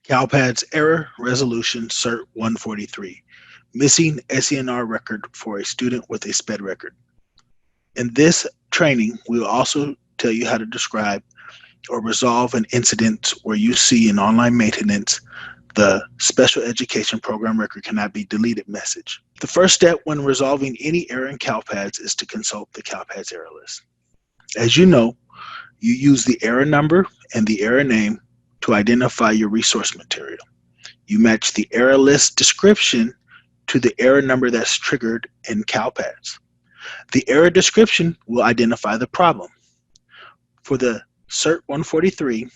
CALPADS Error Resolution CERT143, Missing SENR Record for a Student with a SPED Record. In this training, we will also tell you how to describe or resolve an incident where you see in online maintenance the special education program record cannot be deleted message. The first step when resolving any error in CALPADS is to consult the CALPADS error list. As you know, you use the error number and the error name to identify your resource material. You match the error list description to the error number that's triggered in CALPADS. The error description will identify the problem. For the CERT143,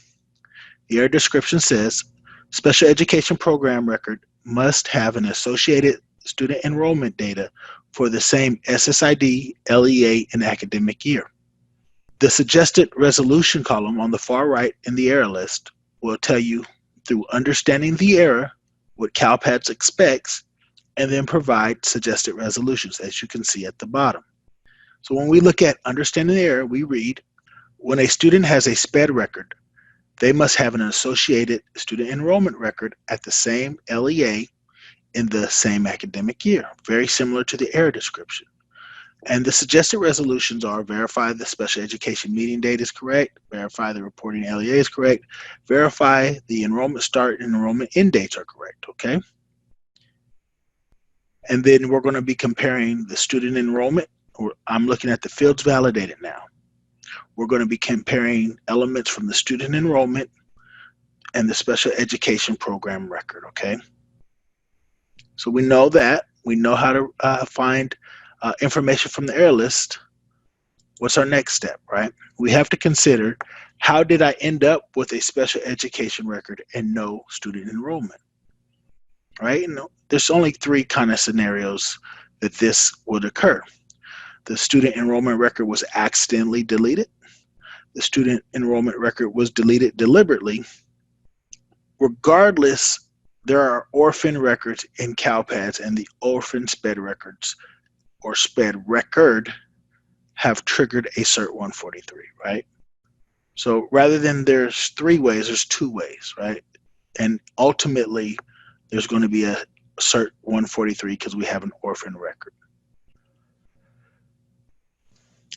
the error description says, special education program record must have an associated student enrollment data for the same SSID, LEA, and academic year. The suggested resolution column on the far right in the error list will tell you, through understanding the error, what CALPADS expects, and then provide suggested resolutions, as you can see at the bottom. So when we look at understanding the error, we read, when a student has a SPED record, they must have an associated student enrollment record at the same LEA in the same academic year, very similar to the error description. And the suggested resolutions are verify the special education meeting date is correct, verify the reporting LEA is correct, verify the enrollment start and enrollment end dates are correct, okay? And then we're going to be comparing the student enrollment, or I'm looking at the fields validated now. We're going to be comparing elements from the student enrollment and the special education program record, okay? So we know that. We know how to find information from the error list. What's our next step, right? We have to consider, how did I end up with a special education record and no student enrollment, right? There's only three kind of scenarios that this would occur. The student enrollment record was accidentally deleted. The student enrollment record was deleted deliberately. Regardless, there are orphan records in CALPADS, and the orphan SPED records or SPED record have triggered a CERT143, right? So rather than there's three ways, there's two ways, right? And ultimately, there's going to be a CERT143 because we have an orphan record.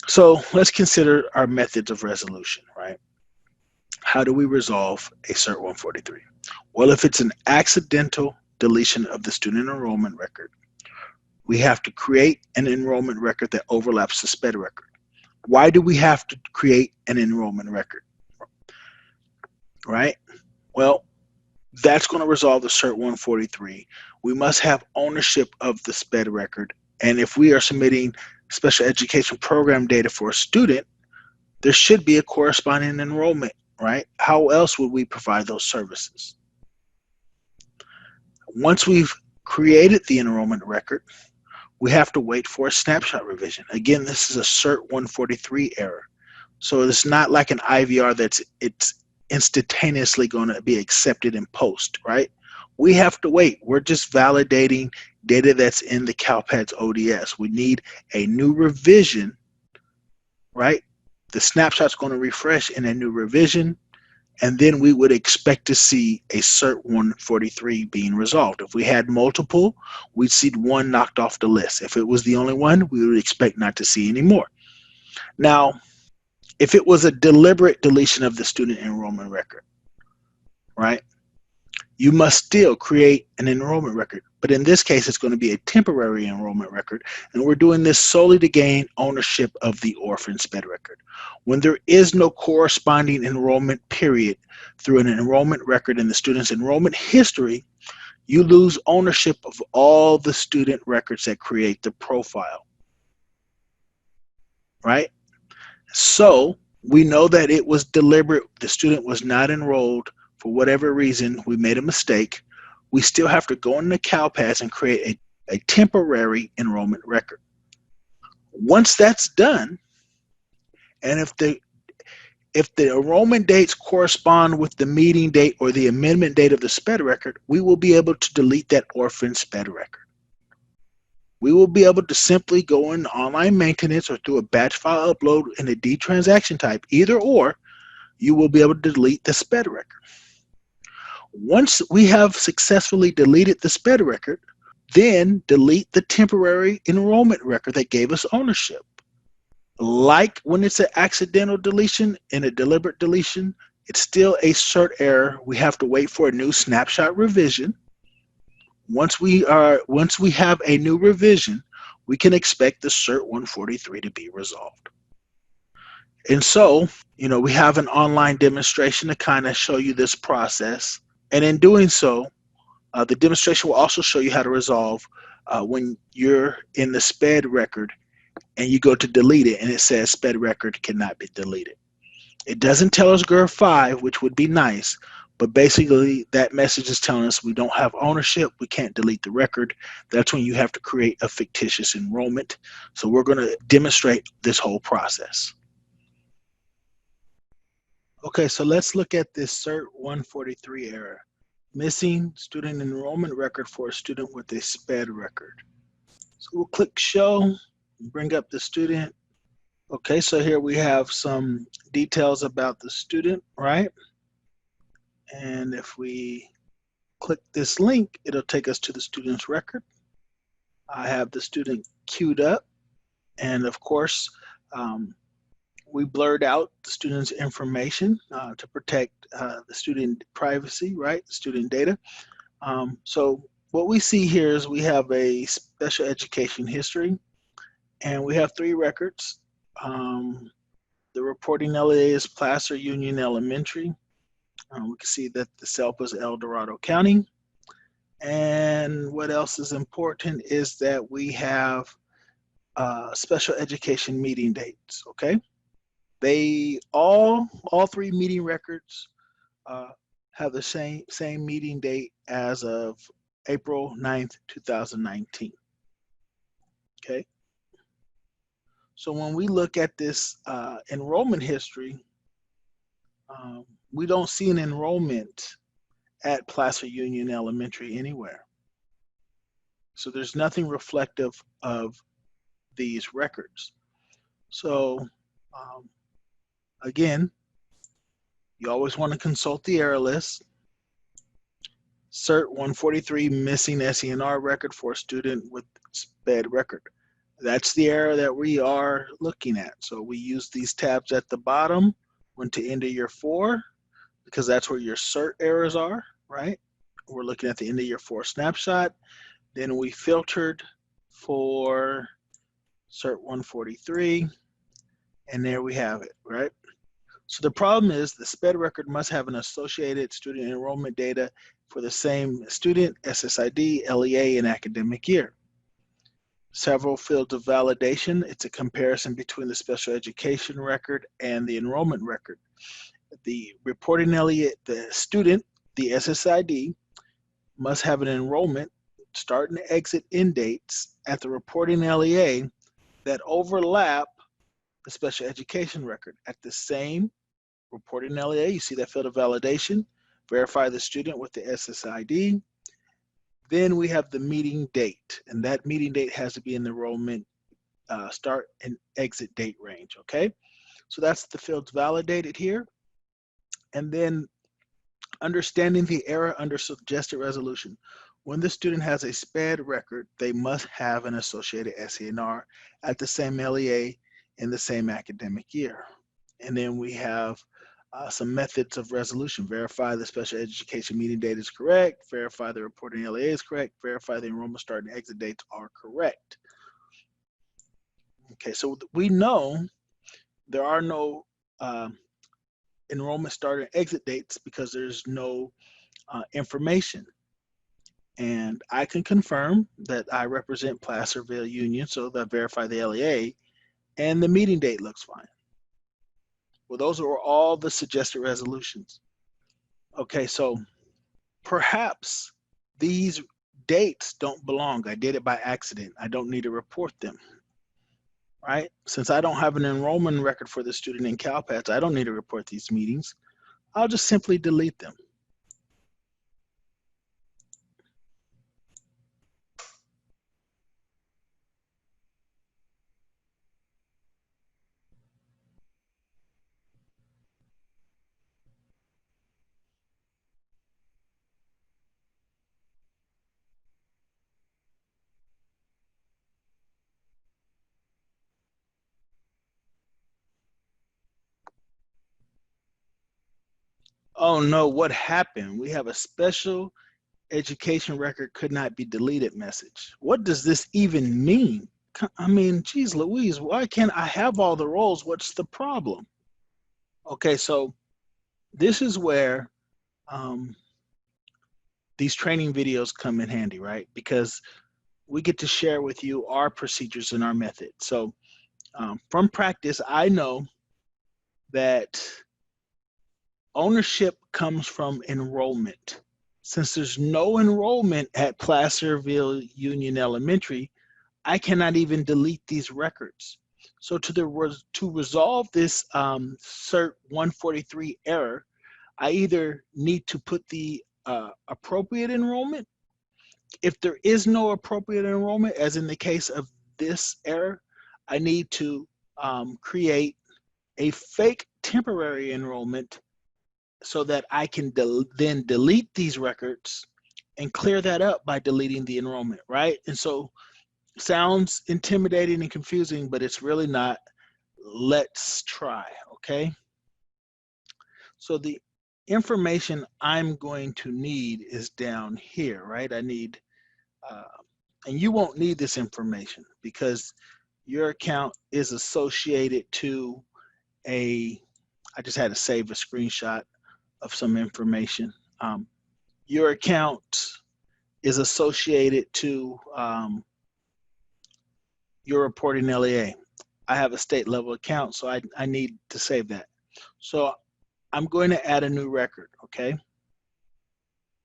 So let's consider our methods of resolution, right? How do we resolve a CERT143? Well, if it's an accidental deletion of the student enrollment record, we have to create an enrollment record that overlaps the SPED record. Why do we have to create an enrollment record, right? Well, that's going to resolve the CERT143. We must have ownership of the SPED record, and if we are submitting special education program data for a student, there should be a corresponding enrollment, right? How else would we provide those services? Once we've created the enrollment record, we have to wait for a snapshot revision. Again, this is a CERT143 error. So it's not like an IVR it's instantaneously going to be accepted in post, right? We have to wait. We're just validating data that's in the CALPADS ODS. We need a new revision, right? The snapshot's going to refresh in a new revision, and then we would expect to see a CERT143 being resolved. If we had multiple, we'd see one knocked off the list. If it was the only one, we would expect not to see any more. Now, if it was a deliberate deletion of the student enrollment record, right, you must still create an enrollment record. But in this case, it's going to be a temporary enrollment record, and we're doing this solely to gain ownership of the orphan SPED record. When there is no corresponding enrollment period through an enrollment record in the student's enrollment history, you lose ownership of all the student records that create the profile, right? So we know that it was deliberate. The student was not enrolled for whatever reason. We made a mistake. We still have to go into CALPADS and create a temporary enrollment record. Once that's done, and if the enrollment dates correspond with the meeting date or the amendment date of the SPED record, we will be able to delete that orphan SPED record. We will be able to simply go in online maintenance or through a batch file upload in a D transaction type, either or, you will be able to delete the SPED record. Once we have successfully deleted the SPED record, then delete the temporary enrollment record that gave us ownership. Like when it's an accidental deletion and a deliberate deletion, it's still a CERT error. We have to wait for a new snapshot revision. Once we have a new revision, we can expect the CERT143 to be resolved. And so, we have an online demonstration to kind of show you this process. And in doing so, the demonstration will also show you how to resolve when you're in the SPED record and you go to delete it and it says SPED record cannot be deleted. It doesn't tell us GER 5, which would be nice, but basically that message is telling us we don't have ownership, we can't delete the record. That's when you have to create a fictitious enrollment. So we're going to demonstrate this whole process. Okay, so let's look at this CERT 143 error. Missing student enrollment record for a student with a SPED record. So we'll click show, bring up the student. Okay, so here we have some details about the student, right? And if we click this link, it'll take us to the student's record. I have the student queued up, and of course, we blurred out the student's information to protect the student privacy, right? Student data. So what we see here is we have a special education history, and we have 3 records. The reporting LEA is Placer Union Elementary. We can see that the SELP is El Dorado County. And what else is important is that we have special education meeting dates, okay? They all 3 meeting records have the same meeting date as of April 9th, 2019, okay? So when we look at this enrollment history, we don't see an enrollment at Placer Union Elementary anywhere. So there's nothing reflective of these records. So again, you always want to consult the error list. CERT 143 missing SENR record for a student with SPED record. That's the error that we are looking at. So we use these tabs at the bottom, went to end of year 4, because that's where your CERT errors are, right? We're looking at the end of year 4 snapshot. Then we filtered for CERT 143, and there we have it, right? So the problem is the SPED record must have an associated student enrollment data for the same student, SSID, LEA, and academic year. Several fields of validation. It's a comparison between the special education record and the enrollment record. The reporting LEA, the student, the SSID, must have an enrollment start and exit end dates at the reporting LEA that overlap the special education record at the same reporting LEA. You see that field of validation, verify the student with the SSID. Then we have the meeting date, and that meeting date has to be in the enrollment start and exit date range, okay? So that's the fields validated here. And then understanding the error under suggested resolution. When the student has a SPED record, they must have an associated SENR at the same LEA in the same academic year. And then we have some methods of resolution. Verify the special education meeting date is correct, verify the reporting LEA is correct, verify the enrollment start and exit dates are correct. Okay, so we know there are no enrollment start and exit dates because there's no information. And I can confirm that I represent Placerville Union, so that I verify the LEA, and the meeting date looks fine. Well, those are all the suggested resolutions. Okay, so perhaps these dates don't belong. I did it by accident. I don't need to report them, right? Since I don't have an enrollment record for the student in CALPADS, I don't need to report these meetings. I'll just simply delete them. Oh no, what happened? We have a special education record could not be deleted message. What does this even mean? I mean, geez Louise, why can't I have all the roles? What's the problem? Okay, so this is where um, these training videos come in handy, right? Because we get to share with you our procedures and our method. So from practice, I know that ownership comes from enrollment. Since there's no enrollment at Placerville Union Elementary, I cannot even delete these records. So to resolve this CERT143 error, I either need to put the appropriate enrollment. If there is no appropriate enrollment, as in the case of this error, I need to create a fake temporary enrollment so that I can then delete these records and clear that up by deleting the enrollment, right? And so sounds intimidating and confusing, but it's really not. Let's try, okay? So the information I'm going to need is down here, right? I need, and you won't need this information because your account is associated to I just had to save a screenshot of some information. Your account is associated to your reporting LEA. I have a state level account, so I need to save that. So I'm going to add a new record, okay?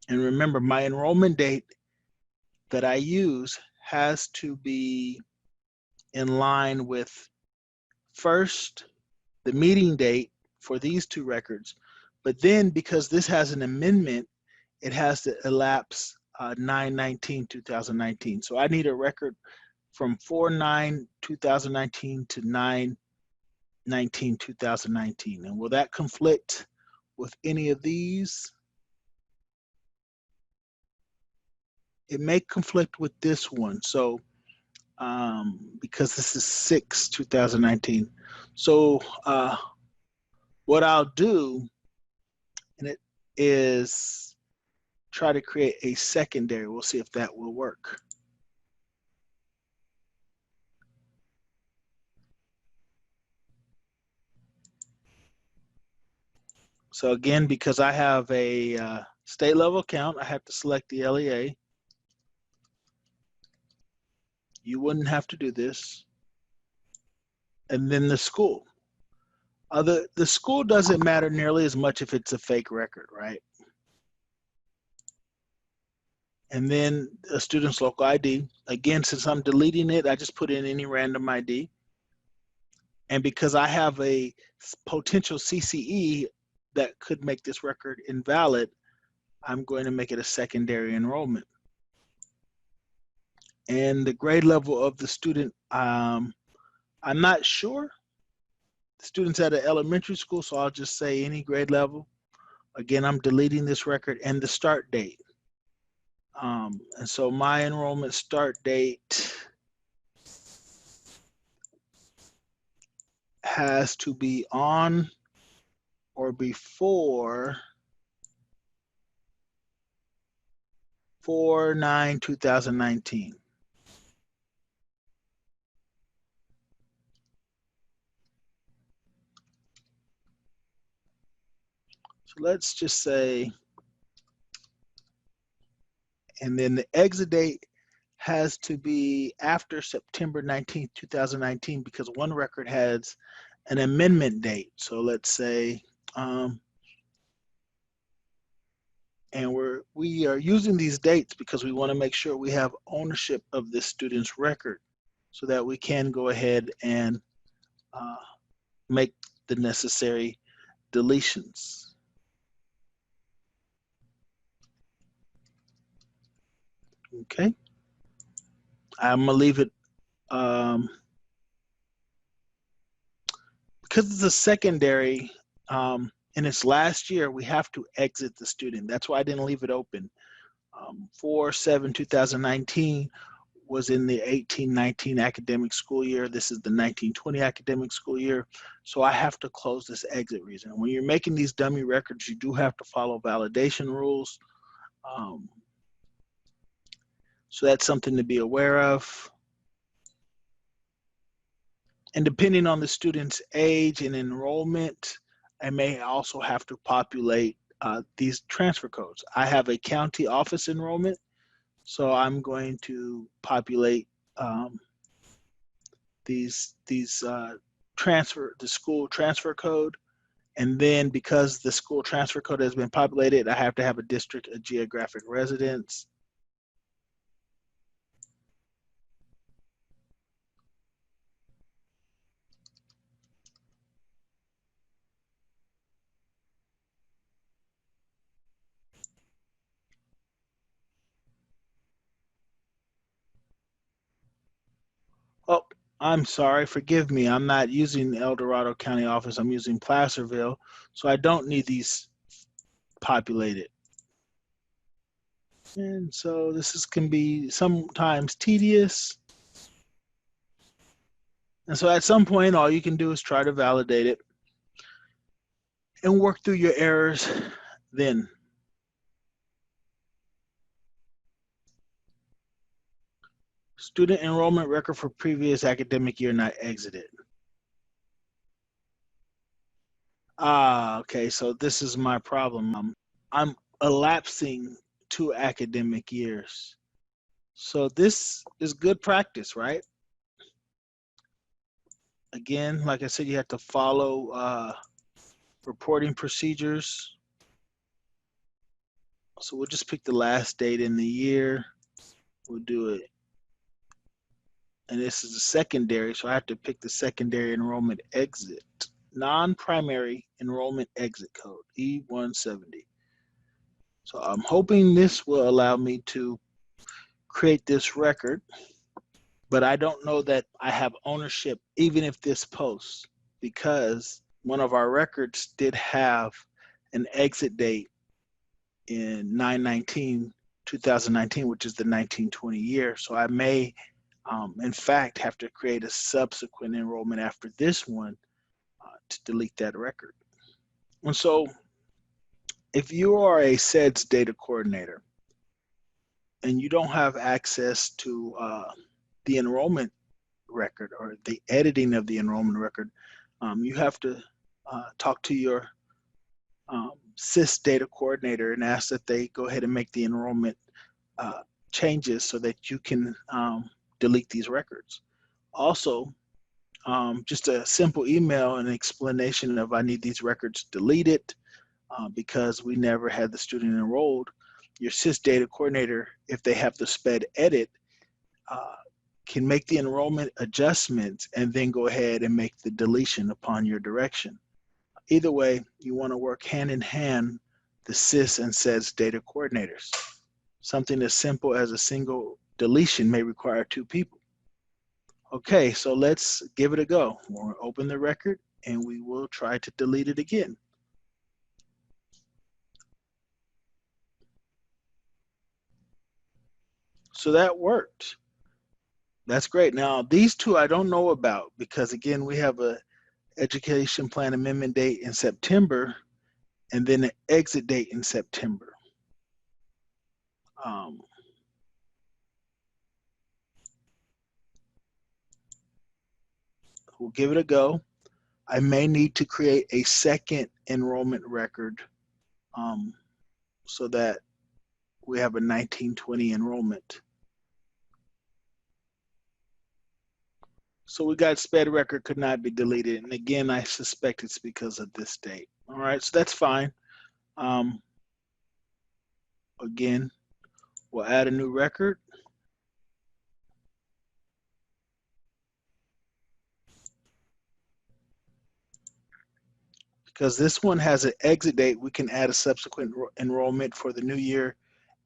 And remember, my enrollment date that I use has to be in line with first, the meeting date for these two records, but then because this has an amendment, it has to elapse 9/19/2019. So I need a record from 4/9/2019 to 9/19/2019. And will that conflict with any of these? It may conflict with this one. So because this is 6/2019. So what I'll do is try to create a secondary. We'll see if that will work. So again, because I have a state level account, I have to select the LEA. You wouldn't have to do this. And then the school. The school doesn't matter nearly as much if it's a fake record, right? And then a student's local ID. Again, since I'm deleting it, I just put in any random ID. And because I have a potential CCE that could make this record invalid, I'm going to make it a secondary enrollment. And the grade level of the student, I'm not sure. The student's at an elementary school, so I'll just say any grade level. Again, I'm deleting this record and the start date. And so my enrollment start date has to be on or before 4/9/2019. So let's just say, and then the exit date has to be after September 19th, 2019, because one record has an amendment date. So let's say, and we are using these dates because we want to make sure we have ownership of this student's record so that we can go ahead and make the necessary deletions. Okay, I'm gonna leave it because it's a secondary. In its last year, we have to exit the student. That's why I didn't leave it open. 4/7/2019, was in the 18-19 academic school year. This is the 19-20 academic school year. So I have to close this exit reason. When you're making these dummy records, you do have to follow validation rules. So that's something to be aware of. And depending on the student's age and enrollment, I may also have to populate these transfer codes. I have a county office enrollment, so I'm going to populate the school transfer code. And then because the school transfer code has been populated, I have to have a district of geographic residence. Oh, I'm sorry, forgive me. I'm not using El Dorado County office. I'm using Placerville. So I don't need these populated. And so this can be sometimes tedious. And so at some point, all you can do is try to validate it and work through your errors then. Student enrollment record for previous academic year not exited. Okay, so this is my problem. I'm elapsing 2 academic years. So this is good practice, right? Again, like I said, you have to follow reporting procedures. So we'll just pick the last date in the year. We'll do it. And this is a secondary, so I have to pick the secondary enrollment exit. Non-primary enrollment exit code, E170. So I'm hoping this will allow me to create this record, but I don't know that I have ownership even if this posts, because one of our records did have an exit date in 9/19/2019, which is the 1920 year. So I may, in fact, have to create a subsequent enrollment after this one to delete that record. And so if you are a SEDS data coordinator and you don't have access to the enrollment record or the editing of the enrollment record, you have to talk to your SIS data coordinator and ask that they go ahead and make the enrollment changes so that you can delete these records. Also, just a simple email and explanation of I need these records deleted because we never had the student enrolled. Your SIS data coordinator, if they have the SPED edit, can make the enrollment adjustments and then go ahead and make the deletion upon your direction. Either way, you want to work hand in hand, the SIS and SEDS data coordinators. Something as simple as a single deletion may require 2 people. Okay, so let's give it a go. We'll open the record and we will try to delete it again. So that worked. That's great. Now, these 2 I don't know about because, again, we have a education plan amendment date in September and then an exit date in September. We'll give it a go. I may need to create a second enrollment record so that we have a 1920 enrollment. So we got SPED record could not be deleted. And again, I suspect it's because of this date. All right, so that's fine. Again, we'll add a new record. Because this one has an exit date, we can add a subsequent enrollment for the new year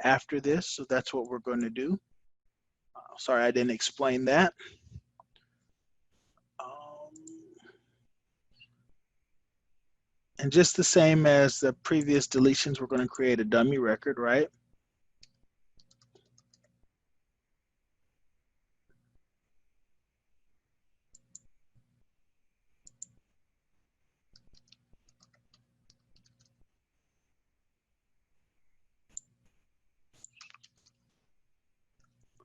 after this. So that's what we're going to do. Sorry, I didn't explain that. And just the same as the previous deletions, we're going to create a dummy record, right?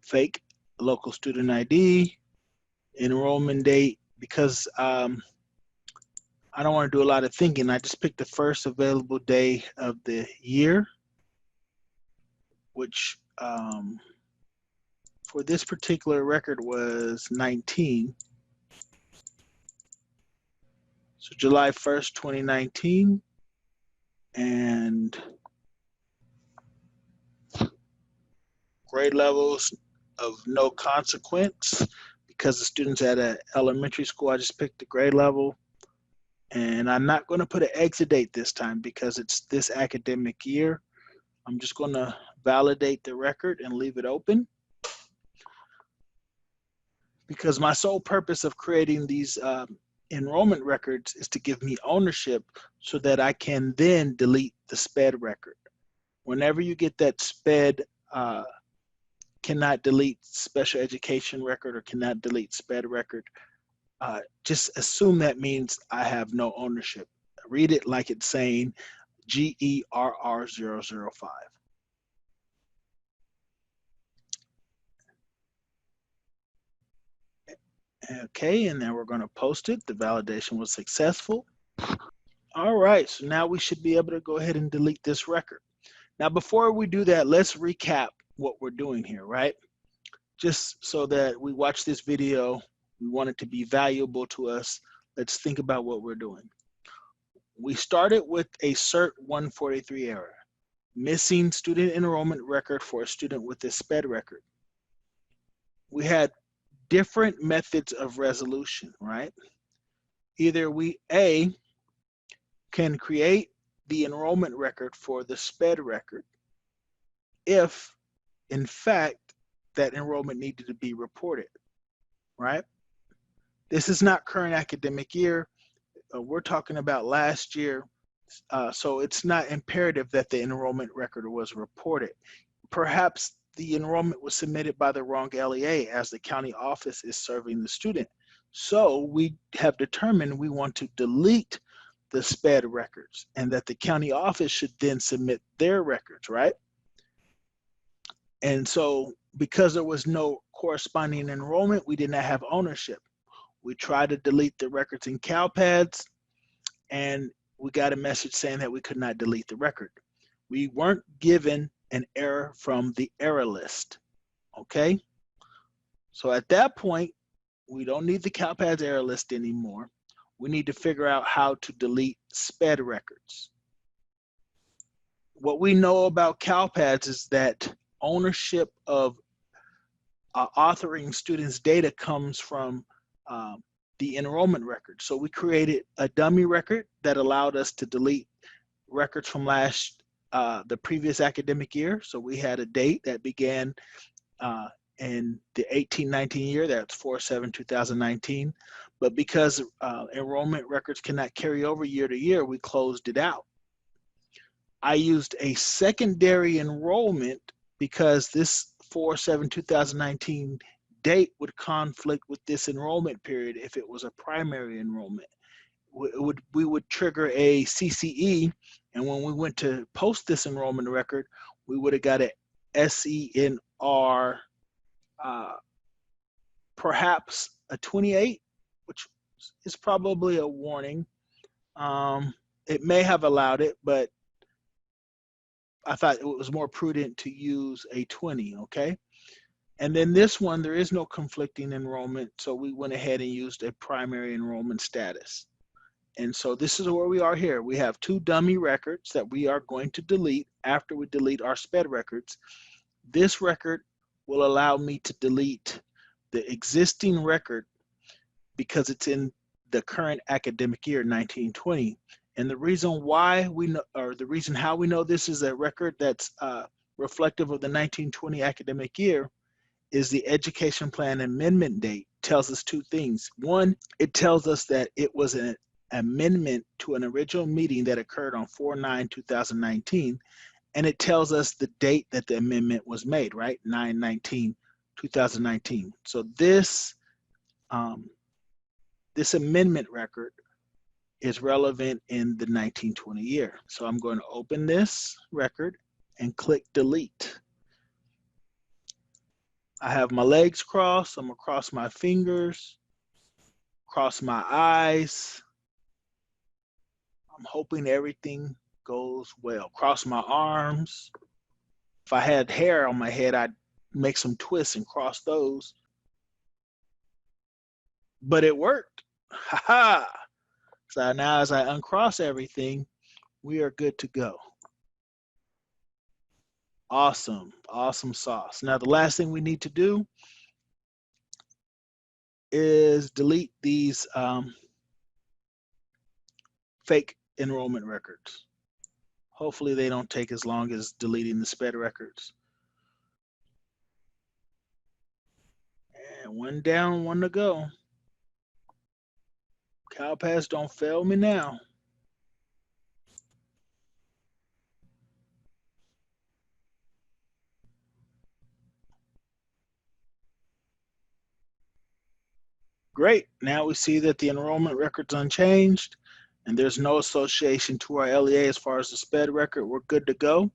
fake local student ID, enrollment date, because I don't want to do a lot of thinking. I just picked the first available day of the year, which for this particular record was 19. So July 1st, 2019. And grade levels of no consequence because the students at an elementary school. I just picked the grade level. And I'm not going to put an exit date this time because it's this academic year. I'm just going to validate the record and leave it open, because my sole purpose of creating these enrollment records is to give me ownership so that I can then delete the SPED record. Whenever you get that SPED cannot delete special education record or cannot delete SPED record, just assume that means I have no ownership. Read it like it's saying GERR005. Okay, and then we're going to post it. The validation was successful. All right, so now we should be able to go ahead and delete this record. Now, before we do that, let's recap what we're doing here, right? Just so that we watch this video, we want it to be valuable to us. Let's think about what we're doing. We started with a CERT143 error, missing student enrollment record for a student with a SPED record. We had different methods of resolution, right? Either we, A, can create the enrollment record for the SPED record if, in fact, that enrollment needed to be reported, right? This is not current academic year. We're talking about last year. So it's not imperative that the enrollment record was reported. Perhaps the enrollment was submitted by the wrong LEA as the county office is serving the student. So we have determined we want to delete the SPED records and that the county office should then submit their records, right? And so because there was no corresponding enrollment, we did not have ownership. We tried to delete the records in CALPADS and we got a message saying that we could not delete the record. We weren't given an error from the error list, okay? So at that point, we don't need the CALPADS error list anymore. We need to figure out how to delete SPED records. What we know about CALPADS is that ownership of authoring students' data comes from the enrollment record. So we created a dummy record that allowed us to delete records from the previous academic year. So we had a date that began in the 18-19 year, that's 4/7/2019. But because enrollment records cannot carry over year to year, we closed it out. I used a secondary enrollment because this 4/7/2019 date would conflict with this enrollment period if it was a primary enrollment. We would trigger a CCE, and when we went to post this enrollment record, we would have got a SENR, perhaps a 28, which is probably a warning. It may have allowed it, but I thought it was more prudent to use a 20, okay? And then this one, there is no conflicting enrollment, so we went ahead and used a primary enrollment status. And so this is where we are here. We have two dummy records that we are going to delete after we delete our SPED records. This record will allow me to delete the existing record because it's in the current academic year, 1920. And the reason why we know, or the reason how we know this is a record that's reflective of the 1920 academic year is the education plan amendment date tells us two things. One, it tells us that it was an amendment to an original meeting that occurred on 4/9/2019, and it tells us the date that the amendment was made, right? 9/19/2019. So this this amendment record is relevant in the 1920 year. So I'm going to open this record and click delete. I have my legs crossed. I'm gonna cross my fingers, cross my eyes. I'm hoping everything goes well. Cross my arms. If I had hair on my head, I'd make some twists and cross those. But it worked. Ha ha. So now as I uncross everything, we are good to go. Awesome, awesome sauce. Now the last thing we need to do is delete these fake enrollment records. Hopefully they don't take as long as deleting the SPED records. And one down, one to go. CALPADS, don't fail me now. Great, now we see that the enrollment record's unchanged and there's no association to our LEA as far as the SPED record. We're good to go.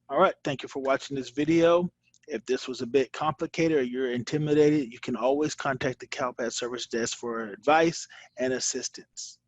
All right, thank you for watching this video. If this was a bit complicated or you're intimidated, you can always contact the CALPADS service desk for advice and assistance.